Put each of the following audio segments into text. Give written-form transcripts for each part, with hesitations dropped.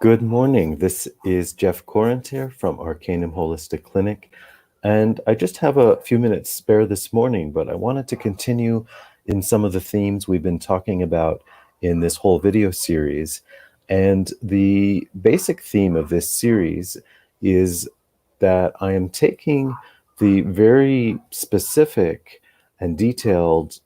Good morning. This is Jeff Corrent here from Arcanum Holistic Clinic. And I just have a few minutes spare this morning, but I wanted to continue in some of the themes we've been talking about in this whole video series. And the basic theme of this series is that I am taking the very specific and detailed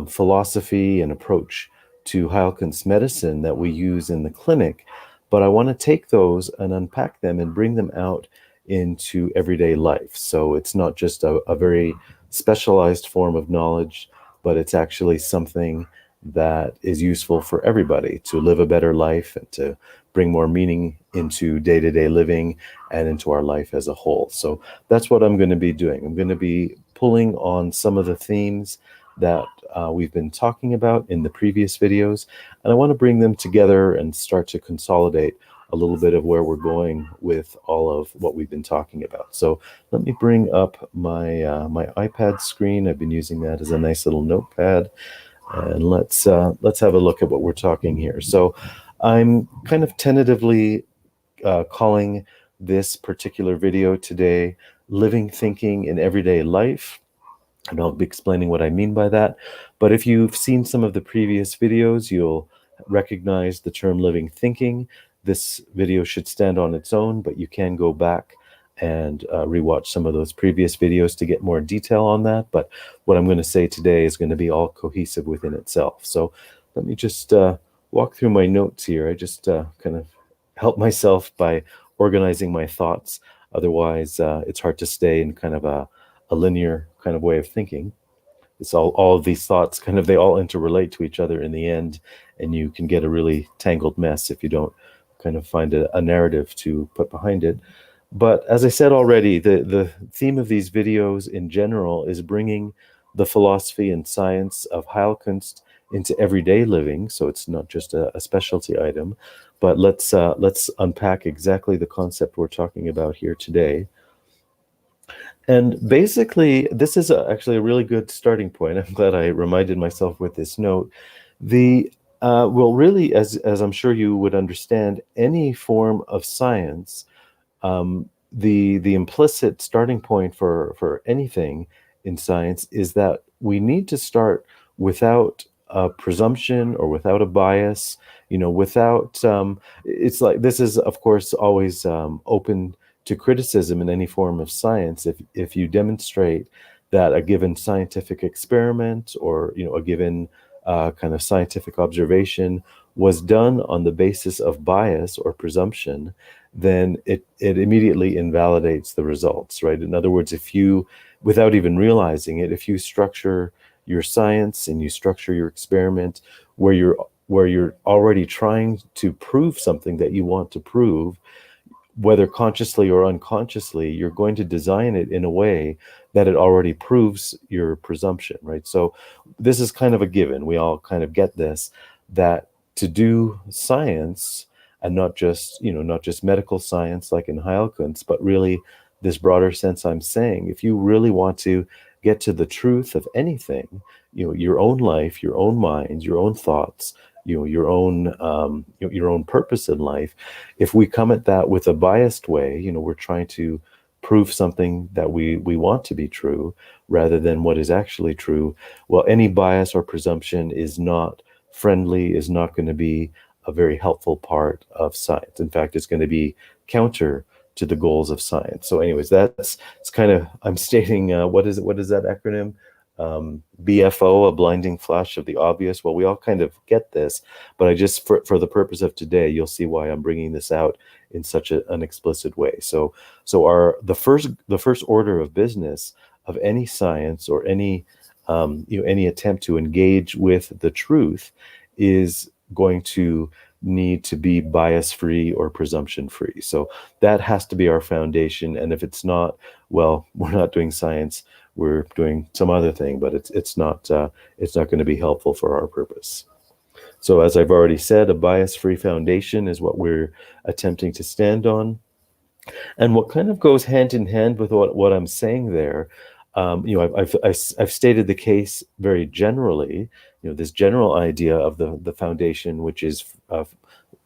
philosophy and approach to Heilkunst medicine that we use in the clinic, but I want to take those and unpack them and bring them out into everyday life. So it's not just a very specialized form of knowledge, but it's actually something that is useful for everybody to live a better life and to bring more meaning into day-to-day living and into our life as a whole. So that's what I'm going to be doing. I'm going to be pulling on some of the themes that we've been talking about in the previous videos, and I want to bring them together and start to consolidate a little bit of where we're going with all of what we've been talking about. So let me bring up my my iPad screen. I've been using that as a nice little notepad, and let's have a look at what we're talking here. So I'm kind of tentatively calling this particular video today "Living Thinking in Everyday Life." And I'll be explaining what I mean by that. But if you've seen some of the previous videos, you'll recognize the term living thinking. This video should stand on its own, but you can go back and rewatch some of those previous videos to get more detail on that. But what I'm going to say today is going to be all cohesive within itself. So let me just walk through my notes here. I just kind of help myself by organizing my thoughts. Otherwise, it's hard to stay in kind of a linear kind of way of thinking. It's all of these thoughts kind of, they all interrelate to each other in the end, and you can get a really tangled mess if you don't kind of find a narrative to put behind it. But as I said already, the theme of these videos in general is bringing the philosophy and science of Heilkunst into everyday living. So it's not just a specialty item, but let's unpack exactly the concept we're talking about here today. And basically, this is actually a really good starting point. I'm glad I reminded myself with this note. The well, really, as I'm sure you would understand, any form of science, the implicit starting point for anything in science is that we need to start without a presumption or without a bias. Without it's like, this is of course always open to criticism in any form of science if you demonstrate that a given scientific experiment or a given kind of scientific observation was done on the basis of bias or presumption, then it immediately invalidates the results, right? In other words, if you, without even realizing it, if you structure your science and you structure your experiment where you're already trying to prove something that you want to prove, whether consciously or unconsciously, you're going to design it in a way that it already proves your presumption, right? So this is kind of a given. We all kind of get this, that to do science, and not just medical science like in Heilkunst, but really this broader sense I'm saying, if you really want to get to the truth of anything, your own life, your own mind, your own thoughts, your own purpose in life, if we come at that with a biased way, we're trying to prove something that we want to be true rather than what is actually true, well, any bias or presumption is not friendly, is not going to be a very helpful part of science. In fact, it's going to be counter to the goals of science. So anyways, it's kind of, I'm stating, what is that acronym? BFO, a blinding flash of the obvious. Well, we all kind of get this, but I just, for the purpose of today, you'll see why I'm bringing this out in such an explicit way. So the first order of business of any science or any any attempt to engage with the truth is going to need to be bias-free or presumption-free. So that has to be our foundation. And if it's not, well, we're not doing science. We're doing some other thing, but it's not going to be helpful for our purpose. So as I've already said, a bias-free foundation is what we're attempting to stand on. And what kind of goes hand in hand with what I'm saying there, I've stated the case very generally, this general idea of the foundation, which is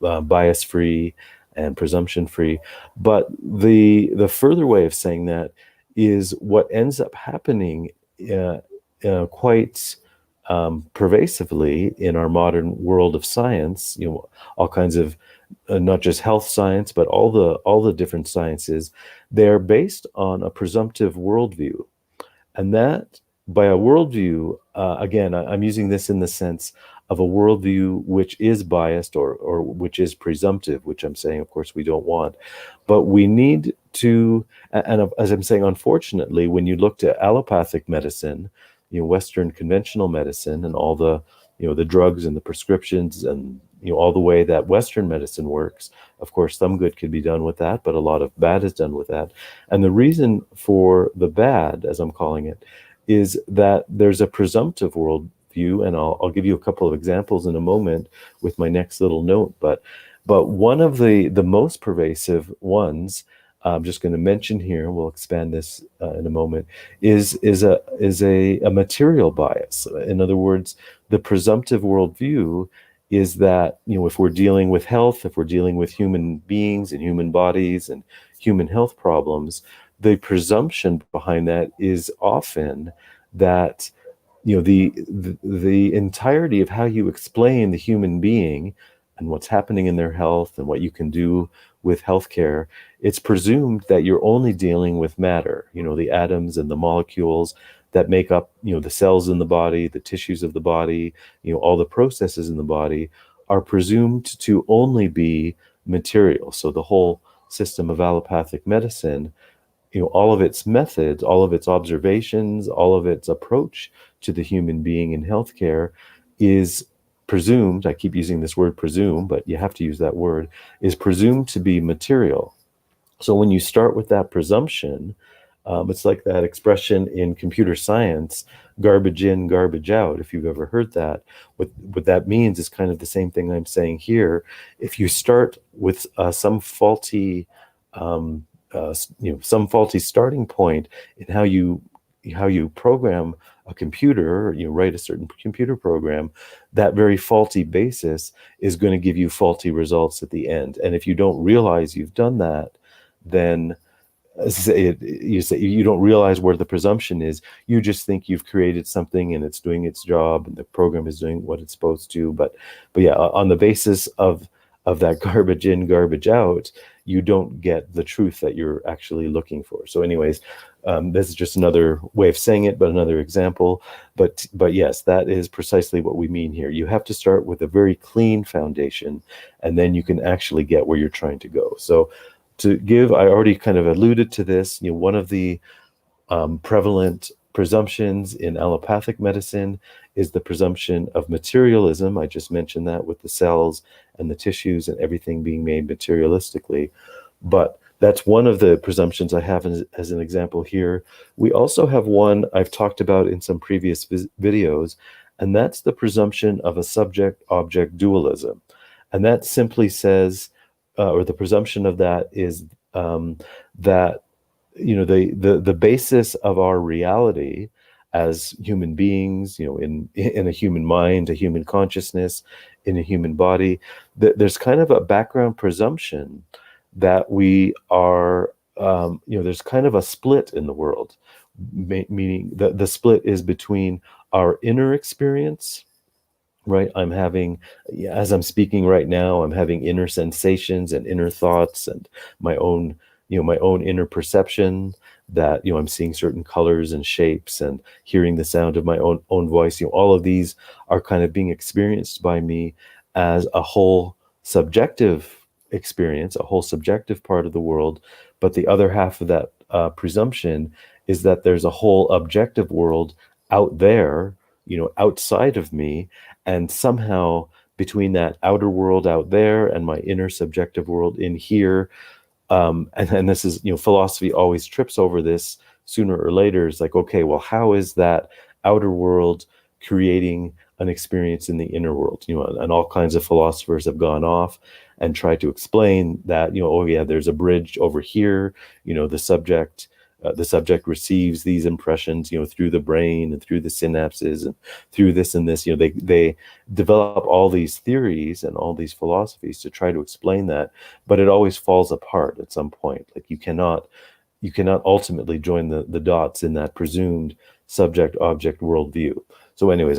bias-free and presumption free. But the further way of saying that is what ends up happening uh, quite pervasively in our modern world of science. All kinds of not just health science, but all the different sciences. They're based on a presumptive worldview. And that, by a worldview, again, I'm using this in the sense of a worldview which is biased or which is presumptive, which I'm saying, of course, we don't want. But we need to, and as I'm saying, unfortunately, when you look to allopathic medicine, Western conventional medicine and all the drugs and the prescriptions and all the way that Western medicine works. Of course, some good can be done with that, but a lot of bad is done with that. And the reason for the bad, as I'm calling it, is that there's a presumptive worldview, and I'll give you a couple of examples in a moment with my next little note. But one of the most pervasive ones, I'm just going to mention here, we'll expand this in a moment, is a material bias. In other words, the presumptive worldview is that if we're dealing with health, if we're dealing with human beings and human bodies and human health problems, the presumption behind that is often that the entirety of how you explain the human being and what's happening in their health and what you can do with healthcare, it's presumed that you're only dealing with matter, the atoms and the molecules that make up, the cells in the body, the tissues of the body, all the processes in the body are presumed to only be material. So the whole system of allopathic medicine, all of its methods, all of its observations, all of its approach to the human being in healthcare is presumed, I keep using this word presume, but you have to use that word, is presumed to be material. So when you start with that presumption, it's like that expression in computer science, garbage in, garbage out, if you've ever heard that. What that means is kind of the same thing I'm saying here. If you start with some faulty starting point in how you program a computer, or you write a certain computer program, that very faulty basis is going to give you faulty results at the end. And if you don't realize you've done that, then you don't realize where the presumption is. You just think you've created something and it's doing its job and the program is doing what it's supposed to. But yeah, on the basis of that garbage in, garbage out, you don't get the truth that you're actually looking for. So anyways, this is just another way of saying it, but another example. But yes, that is precisely what we mean here. You have to start with a very clean foundation, and then you can actually get where you're trying to go. So I already kind of alluded to this, one of the prevalent presumptions in allopathic medicine is the presumption of materialism. I just mentioned that with the cells and the tissues and everything being made materialistically. But that's one of the presumptions I have as an example here. We also have one I've talked about in some previous videos, and that's the presumption of a subject-object dualism. And that simply says, or the presumption of that is that the basis of our reality as human beings, in a human mind, a human consciousness, in a human body, there's kind of a background presumption that we are, there's kind of a split in the world, meaning the split is between our inner experience. Right, as I'm speaking right now, I'm having inner sensations and inner thoughts and my own inner perception that, I'm seeing certain colors and shapes and hearing the sound of my own voice. All of these are kind of being experienced by me as a whole subjective experience, a whole subjective part of the world. But the other half of that presumption is that there's a whole objective world out there, outside of me. And somehow between that outer world out there and my inner subjective world in here, and this is, philosophy always trips over this sooner or later. It's like, okay, well, how is that outer world creating an experience in the inner world? And all kinds of philosophers have gone off and tried to explain that, oh yeah, there's a bridge over here, the subject the subject receives these impressions, through the brain and through the synapses and through this and this. They develop all these theories and all these philosophies to try to explain that, but it always falls apart at some point. Like you cannot ultimately join the dots in that presumed subject object worldview. So anyways,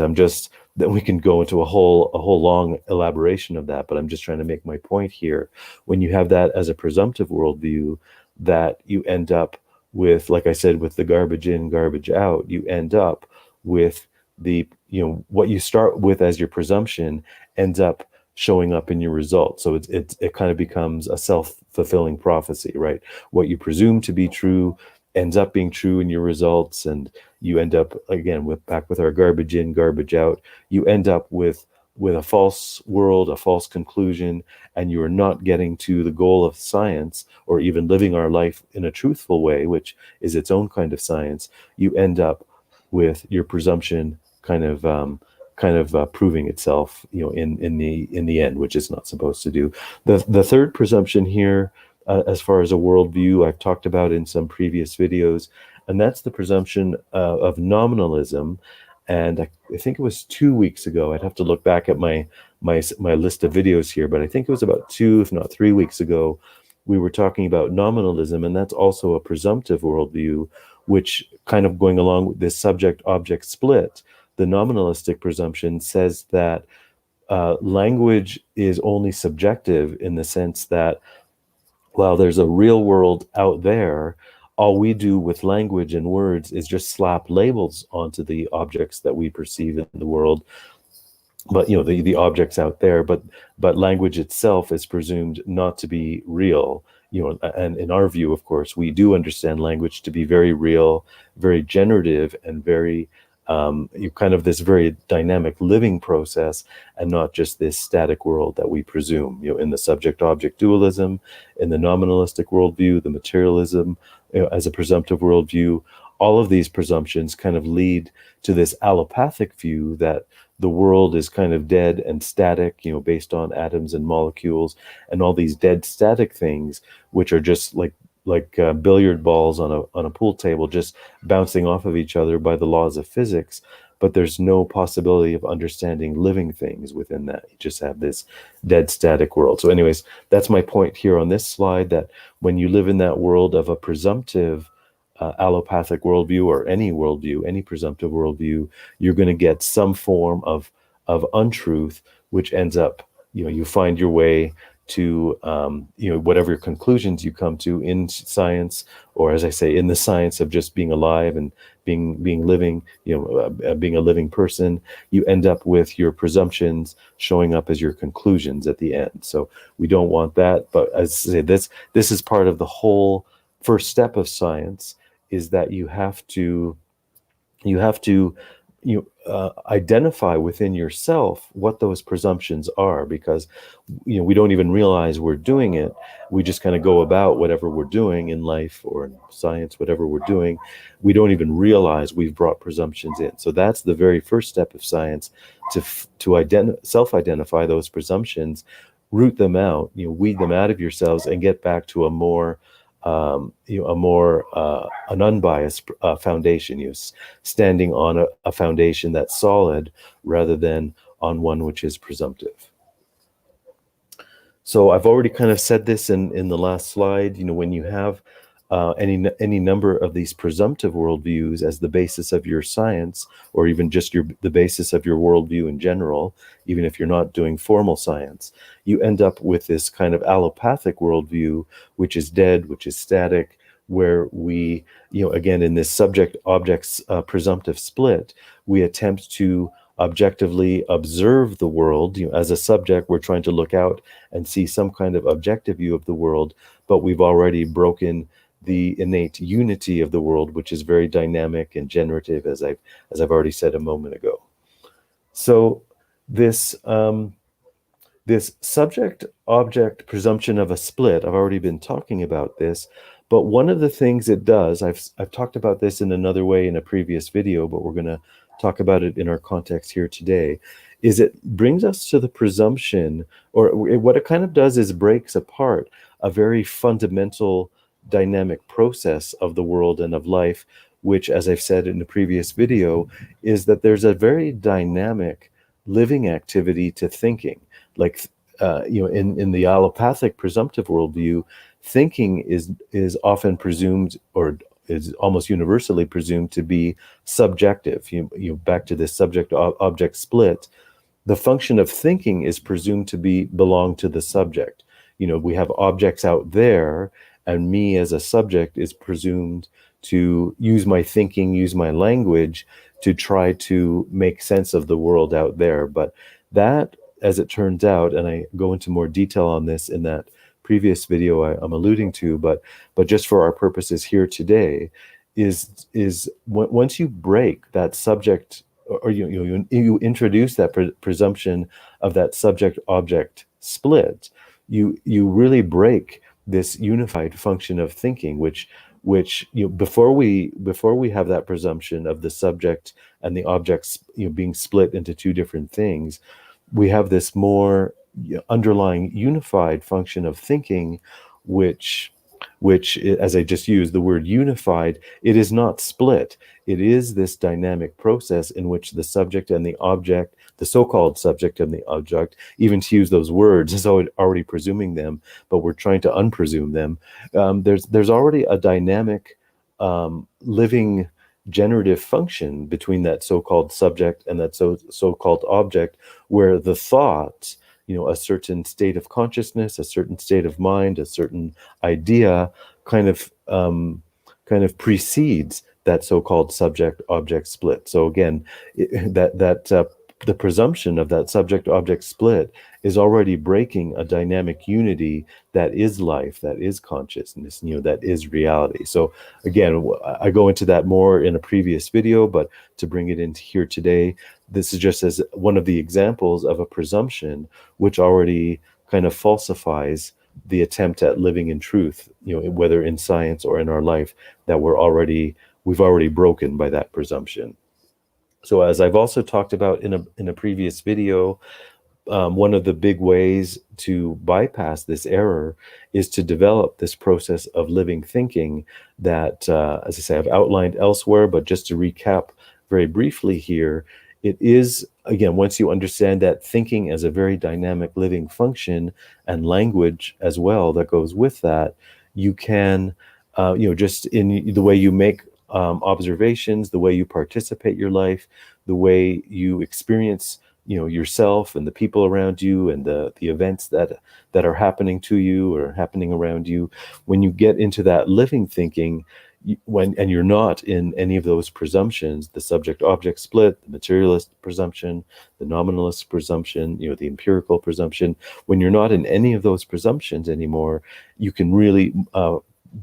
then we can go into a whole long elaboration of that, but I'm just trying to make my point here. When you have that as a presumptive worldview, that you end up with, like I said, with the garbage in, garbage out, you end up with what you start with as your presumption ends up showing up in your results. So it kind of becomes a self-fulfilling prophecy, right? What you presume to be true ends up being true in your results, and you end up again back with our garbage in, garbage out. You end up with a false world, a false conclusion, and you are not getting to the goal of science, or even living our life in a truthful way, which is its own kind of science. You end up with your presumption kind of proving itself, in the end, which it's not supposed to do. The third presumption here, as far as a worldview, I've talked about in some previous videos, and that's the presumption of nominalism. And I think it was 2 weeks ago. I'd have to look back at my list of videos here, but I think it was about 2, if not 3 weeks ago, we were talking about nominalism, and that's also a presumptive worldview, which, kind of going along with this subject-object split, the nominalistic presumption says that language is only subjective, in the sense that while there's a real world out there, all we do with language and words is just slap labels onto the objects that we perceive in the world. But the objects out there, but language itself is presumed not to be real. And in our view, of course, we do understand language to be very real, very generative, and very kind of this very dynamic living process, and not just this static world that we presume. In the subject-object dualism, in the nominalistic worldview, the materialism, as a presumptive worldview, all of these presumptions kind of lead to this allopathic view that the world is kind of dead and static, based on atoms and molecules, and all these dead static things, which are just like billiard balls on a pool table, just bouncing off of each other by the laws of physics. But there's no possibility of understanding living things within that. You just have this dead static world. So anyways, that's my point here on this slide, that when you live in that world of a presumptive allopathic worldview, or any worldview, any presumptive worldview, you're going to get some form of untruth, which ends up, you find your way to whatever conclusions you come to in science, or, as I say, in the science of just being alive and being living, being a living person. You end up with your presumptions showing up as your conclusions at the end. So we don't want that. But as I say, this is part of the whole first step of science, is that you have to identify within yourself what those presumptions are, because we don't even realize we're doing it. We just kind of go about whatever we're doing in life or in science, whatever we're doing. We don't even realize we've brought presumptions in. So that's the very first step of science, to self-identify those presumptions, root them out, weed them out of yourselves, and get back to an unbiased foundation, standing on a foundation that's solid, rather than on one which is presumptive. So I've already kind of said this in the last slide. When you have any number of these presumptive worldviews as the basis of your science, or even just the basis of your worldview in general, even if you're not doing formal science, you end up with this kind of allopathic worldview, which is dead, which is static, where we, again, in this subject-object presumptive split, we attempt to objectively observe the world. As a subject, we're trying to look out and see some kind of objective view of the world, but we've already broken the innate unity of the world, which is very dynamic and generative, as I've already said a moment ago. So this subject-object presumption of a split, I've already been talking about this, but one of the things it does, I've talked about this in another way in a previous video, but we're going to talk about it in our context here today, is it brings us to the presumption, or what it kind of does is breaks apart a very fundamental dynamic process of the world and of life, which, as I've said in the previous video, is that there's a very dynamic living activity to thinking. Like, in the allopathic presumptive worldview, thinking is often presumed, or is almost universally presumed, to be subjective. Back to this subject object split, the function of thinking is presumed to belong to the subject. We have objects out there, and me as a subject is presumed to use my thinking, use my language to try to make sense of the world out there. But that, as it turns out, and I go into more detail on this in that previous video I'm alluding to, but just for our purposes here today, is once you break that subject, or you introduce that presumption of that subject object split, you really break this unified function of thinking, which before we have that presumption of the subject and the objects being split into two different things, we have this more underlying unified function of thinking, which as I just used the word unified, it is not split. It is this dynamic process in which the subject and the object, the so-called subject and the object, even to use those words is already presuming them, but we're trying to unpresume them. There's already a dynamic living generative function between that so-called subject and that so-called object, where the thought, a certain state of consciousness, a certain state of mind, a certain idea kind of precedes that so-called subject-object split. So again, the presumption of that subject-object split is already breaking a dynamic unity that is life, that is consciousness, that is reality. So again, I go into that more in a previous video, but to bring it into here today, this is just as one of the examples of a presumption which already kind of falsifies the attempt at living in truth, whether in science or in our life, that we've already broken by that presumption. So as I've also talked about in a previous video, one of the big ways to bypass this error is to develop this process of living thinking that, as I say, I've outlined elsewhere, but just to recap very briefly here, it is, again, once you understand that thinking as a very dynamic living function, and language as well that goes with that, you can, just in the way you make observations, the way you participate your life, the way you experience yourself and the people around you, and the events that are happening to you or happening around you, when you get into that living thinking, and you're not in any of those presumptions, the subject-object split, the materialist presumption, the nominalist presumption, the empirical presumption, when you're not in any of those presumptions anymore, you can really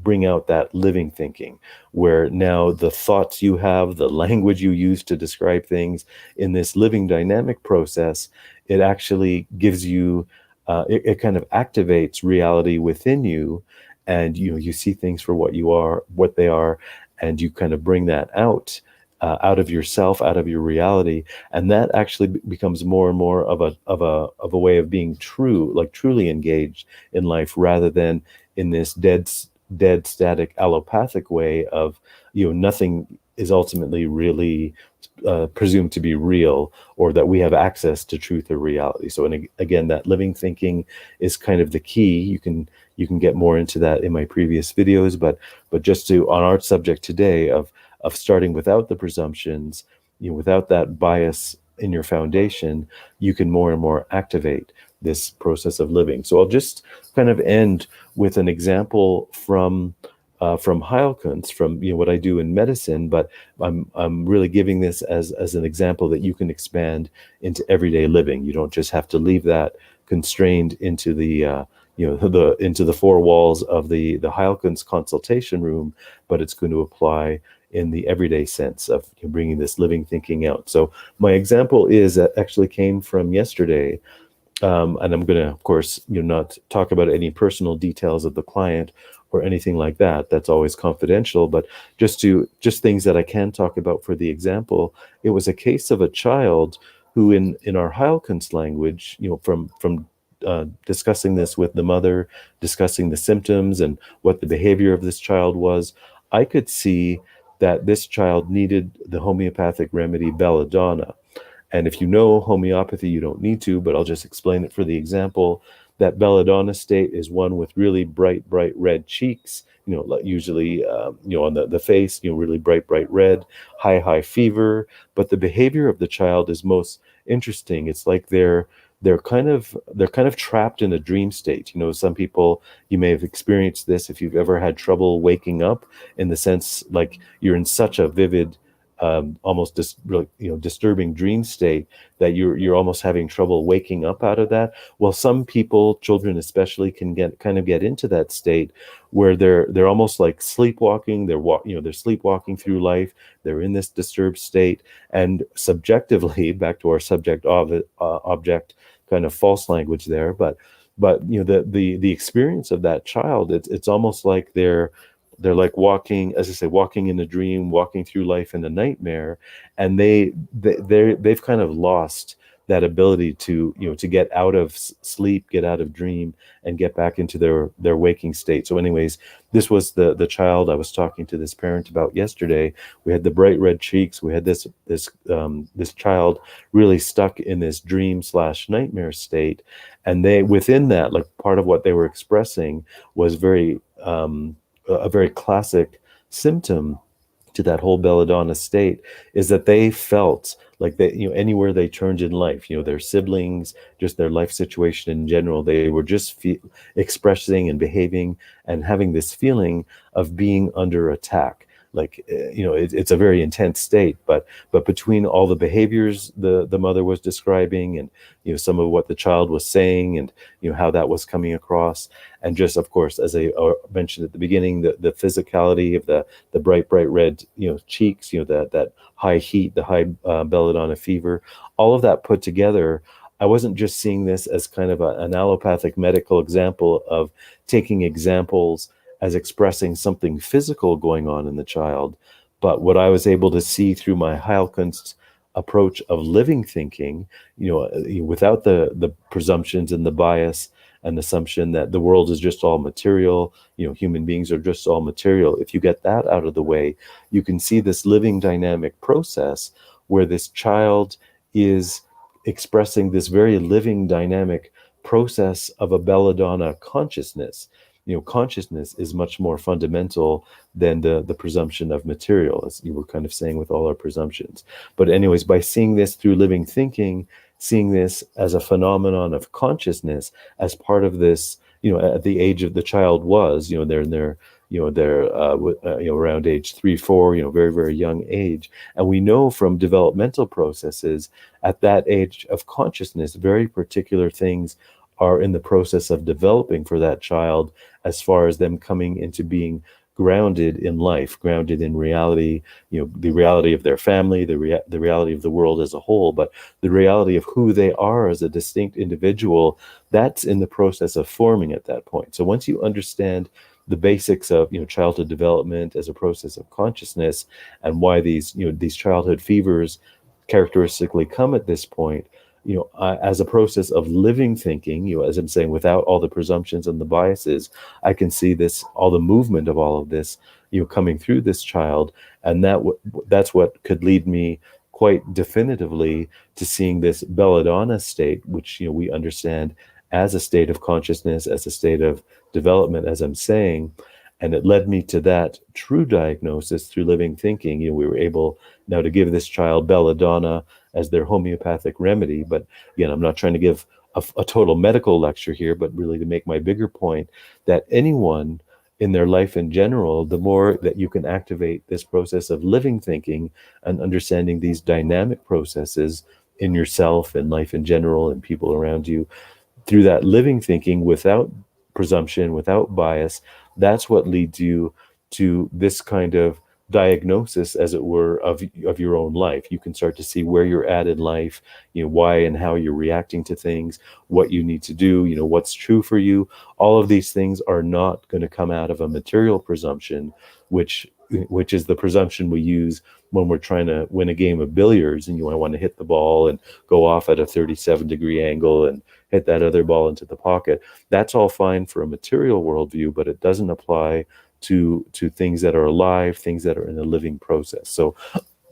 bring out that living thinking, where now the thoughts you have, the language you use to describe things in this living dynamic process, it actually gives you, it kind of activates reality within you, and you see things for what they are, and you kind of bring that out of yourself, out of your reality, and that actually becomes more and more of a way of being true, like truly engaged in life, rather than in this dead static allopathic way of nothing is ultimately really presumed to be real, or that we have access to truth or reality. So, and again, that living thinking is kind of the key. You can get more into that in my previous videos, but just on our subject today of starting without the presumptions, without that bias in your foundation, you can more and more activate this process of living. So I'll just kind of end with an example from Heilkunst, from what I do in medicine, but I'm really giving this as an example that you can expand into everyday living. You don't just have to leave that constrained into the into the four walls of the Heilkunst consultation room, but it's going to apply in the everyday sense of bringing this living thinking out. So my example actually came from yesterday. And I'm going to, of course, not talk about any personal details of the client or anything like that. That's always confidential. But just things that I can talk about for the example. It was a case of a child who, in our Heilkunst language, from discussing this with the mother, discussing the symptoms and what the behavior of this child was, I could see that this child needed the homeopathic remedy belladonna. And if you know homeopathy, you don't need to, but I'll just explain it for the example. That belladonna state is one with really bright red cheeks, usually, on the face, really bright red, high fever. But the behavior of the child is most interesting. It's like they're kind of trapped in a dream state. Some people, you may have experienced this if you've ever had trouble waking up, in the sense like you're in such a vivid, almost disturbing dream state that you're almost having trouble waking up out of that. Well, some people, children especially, can get into that state where they're almost like sleepwalking. They're sleepwalking through life. They're in this disturbed state, and subjectively, back to our subject object kind of false language there, but the experience of that child, it's almost like they're like walking, as I say, walking in a dream, walking through life in a nightmare, and they've kind of lost that ability to get out of sleep, get out of dream, and get back into their waking state. So, anyways, this was the child I was talking to this parent about yesterday. We had the bright red cheeks. We had this child really stuck in this dream/nightmare state, and they, within that, like, part of what they were expressing was a very classic symptom to that whole belladonna state, is that they felt like that, anywhere they turned in life, their siblings, just their life situation in general, they were just expressing and behaving and having this feeling of being under attack. Like, it's a very intense state, but between all the behaviors the mother was describing, and some of what the child was saying, and how that was coming across, and just, of course, as I mentioned at the beginning, the physicality of the bright red cheeks, that high heat, the high belladonna fever, all of that put together. I wasn't just seeing this as kind of an allopathic medical example of taking examples as expressing something physical going on in the child, but what I was able to see through my Heilkunst approach of living thinking, without the presumptions and the bias and assumption that the world is just all material, human beings are just all material. If you get that out of the way, you can see this living dynamic process where this child is expressing this very living dynamic process of a belladonna consciousness. Consciousness is much more fundamental than the presumption of material, as you were kind of saying with all our presumptions. But anyways, by seeing this through living thinking, seeing this as a phenomenon of consciousness, as part of this, at the age of the child was, they're in their, around age 3, 4, very young age. And we know from developmental processes at that age of consciousness, very particular things are in the process of developing for that child, as far as them coming into being grounded in life, grounded in reality, the reality of their family, the reality of the world as a whole, but the reality of who they are as a distinct individual, that's in the process of forming at that point. So once you understand the basics of childhood development as a process of consciousness, and why these childhood fevers characteristically come at this point, as a process of living thinking, as I'm saying, without all the presumptions and the biases, I can see this, all the movement of all of this, coming through this child, and that's what could lead me quite definitively to seeing this belladonna state, which we understand as a state of consciousness, as a state of development, as I'm saying. And it led me to that true diagnosis through living thinking. We were able now to give this child belladonna as their homeopathic remedy. But again, I'm not trying to give a total medical lecture here, but really to make my bigger point that anyone in their life in general, the more that you can activate this process of living thinking and understanding these dynamic processes in yourself and life in general and people around you, through that living thinking without presumption, without bias, that's what leads you to this kind of diagnosis, as it were, of your own life. You can start to see where you're at in life, why and how you're reacting to things, what you need to do, what's true for you. All of these things are not going to come out of a material presumption, which is the presumption we use when we're trying to win a game of billiards and you want to hit the ball and go off at a 37-degree angle and hit that other ball into the pocket. That's all fine for a material worldview, but it doesn't apply to things that are alive, things that are in a living process. So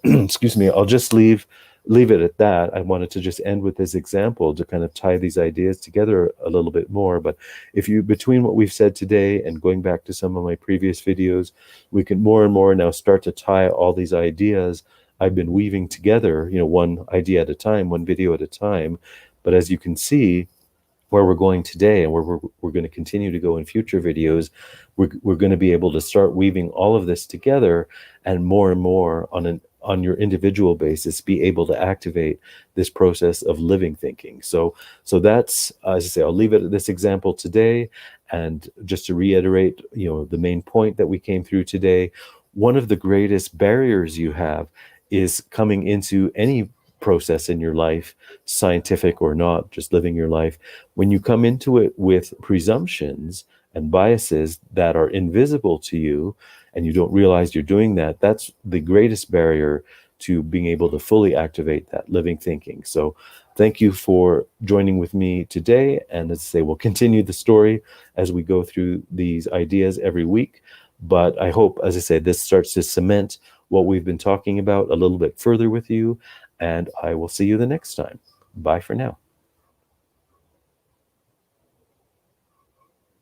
excuse me, I'll just leave it at that. I wanted to just end with this example to kind of tie these ideas together a little bit more. But if you, between what we've said today and going back to some of my previous videos, we can more and more now start to tie all these ideas I've been weaving together, one idea at a time, one video at a time. But as you can see, where we're going today and where we're going to continue to go in future videos, we're going to be able to start weaving all of this together, and more on your individual basis be able to activate this process of living thinking. So that's, as I say, I'll leave it at this example today. And just to reiterate, the main point that we came through today, one of the greatest barriers you have is coming into any process in your life, scientific or not, just living your life. When you come into it with presumptions and biases that are invisible to you and you don't realize you're doing that, that's the greatest barrier to being able to fully activate that living thinking. So thank you for joining with me today. And as I say, we'll continue the story as we go through these ideas every week. But I hope, as I say, this starts to cement what we've been talking about a little bit further with you. And I will see you the next time. Bye for now.